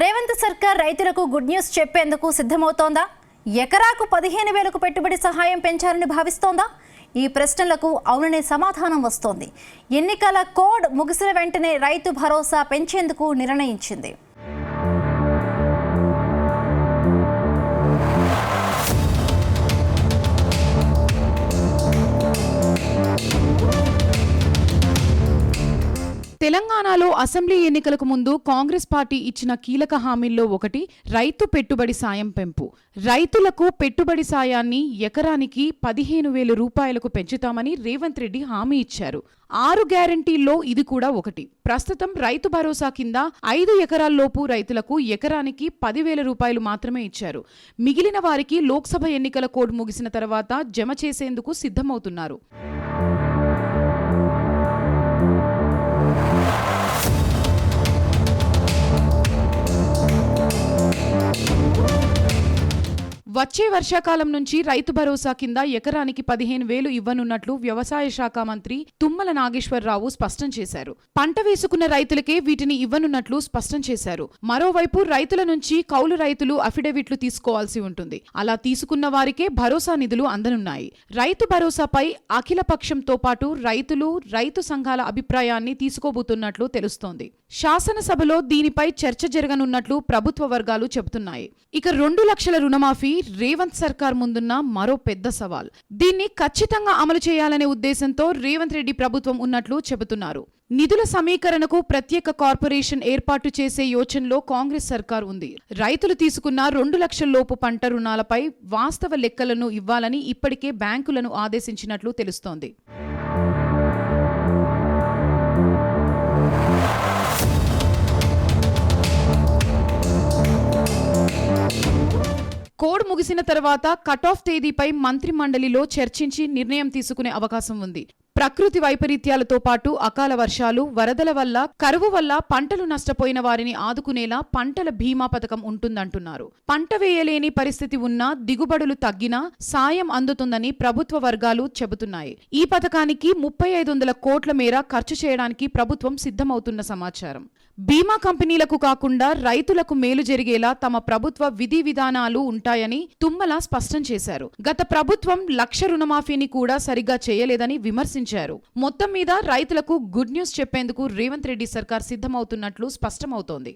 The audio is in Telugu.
రేవంత్ సర్కార్ రైతులకు గుడ్ న్యూస్ చెప్పేందుకు సిద్ధమవుతోందా? ఎకరాకు 15,000కు పెట్టుబడి సహాయం పెంచాలని భావిస్తోందా? ఈ ప్రశ్నలకు అవుననే సమాధానం వస్తోంది. ఎన్నికల కోడ్ ముగిసిన వెంటనే రైతు భరోసా పెంచేందుకు నిర్ణయించింది. తెలంగాణలో అసెంబ్లీ ఎన్నికలకు ముందు కాంగ్రెస్ పార్టీ ఇచ్చిన కీలక హామీల్లో ఒకటి రైతు పెట్టుబడి సాయం పెంపు. రైతులకు పెట్టుబడి సాయాన్ని ఎకరానికి 15,000 రూపాయలకు పెంచుతామని రేవంత్ రెడ్డి హామీ ఇచ్చారు. 6 గ్యారంటీల్లో ఇది కూడా ఒకటి. ప్రస్తుతం రైతు భరోసా కింద 5 ఎకరాల్లోపు రైతులకు ఎకరానికి 10,000 రూపాయలు మాత్రమే ఇచ్చారు. మిగిలిన వారికి లోక్సభ ఎన్నికల కోడ్ ముగిసిన తర్వాత జమ చేసేందుకు సిద్ధమవుతున్నారు. వచ్చే వర్షాకాలం నుంచి రైతు భరోసా కింద ఎకరానికి 15,000 ఇవ్వనున్నట్లు వ్యవసాయ శాఖ మంత్రి తుమ్మల నాగేశ్వరరావు స్పష్టం చేశారు. పంట వేసుకున్న రైతులకే వీటిని ఇవ్వనున్నట్లు స్పష్టం చేశారు. మరోవైపు రైతుల నుంచి కౌలు రైతులు అఫిడవిట్లు తీసుకోవాల్సి ఉంటుంది. అలా తీసుకున్న వారికే భరోసా నిధులు అందనున్నాయి. రైతు భరోసాపై అఖిలపక్షంతో పాటు రైతులు, రైతు సంఘాల అభిప్రాయాన్ని తీసుకోబోతున్నట్లు తెలుస్తోంది. శాసనసభలో దీనిపై చర్చ జరగనున్నట్లు ప్రభుత్వ వర్గాలు చెబుతున్నాయి. ఇక 2 లక్షల రుణమాఫీ రేవంత్ సర్కార్ ముందున్న మరో పెద్ద సవాల్. దీన్ని ఖచ్చితంగా అమలు చేయాలనే ఉద్దేశంతో రేవంత్ రెడ్డి ప్రభుత్వం ఉన్నట్లు చెబుతున్నారు. నిధుల సమీకరణకు ప్రత్యేక కార్పొరేషన్ ఏర్పాటు చేసే యోచనలో కాంగ్రెస్ సర్కార్ ఉంది. రైతులు తీసుకున్న 2 లక్షల లోపు పంట రుణాలపై వాస్తవ లెక్కలను ఇవ్వాలని ఇప్పటికే బ్యాంకులను ఆదేశించినట్లు తెలుస్తోంది. కోడ్ ముగిసిన తర్వాత కటాఫ్ తేదీపై మంత్రి మండలిలో చర్చించి నిర్ణయం తీసుకునే అవకాశం ఉంది. ప్రకృతి వైపరీత్యాలతో పాటు అకాల వర్షాలు, వరదల వల్ల, కరువు వల్ల పంటలు నష్టపోయిన వారిని ఆదుకునేలా పంటల బీమా పథకం ఉంటుందంటున్నారు. పంట వేయలేని పరిస్థితి ఉన్నా, దిగుబడులు తగ్గినా సాయం అందుతుందని ప్రభుత్వ వర్గాలు చెబుతున్నాయి. ఈ పథకానికి 3,500 కోట్ల మేర ఖర్చు చేయడానికి ప్రభుత్వం సిద్ధమవుతున్న సమాచారం. బీమా కంపెనీలకు కాకుండా రైతులకు మేలు జరిగేలా తమ ప్రభుత్వ విధి విధానాలు ఉంటాయని తుమ్మల స్పష్టం చేశారు. గత ప్రభుత్వం 1,00,000 రుణమాఫీని కూడా సరిగ్గా చేయలేదని విమర్శించారు. మొత్తం మీద రైతులకు గుడ్ న్యూస్ చెప్పేందుకు రేవంత్ రెడ్డి సర్కార్ సిద్ధమవుతున్నట్లు స్పష్టమవుతోంది.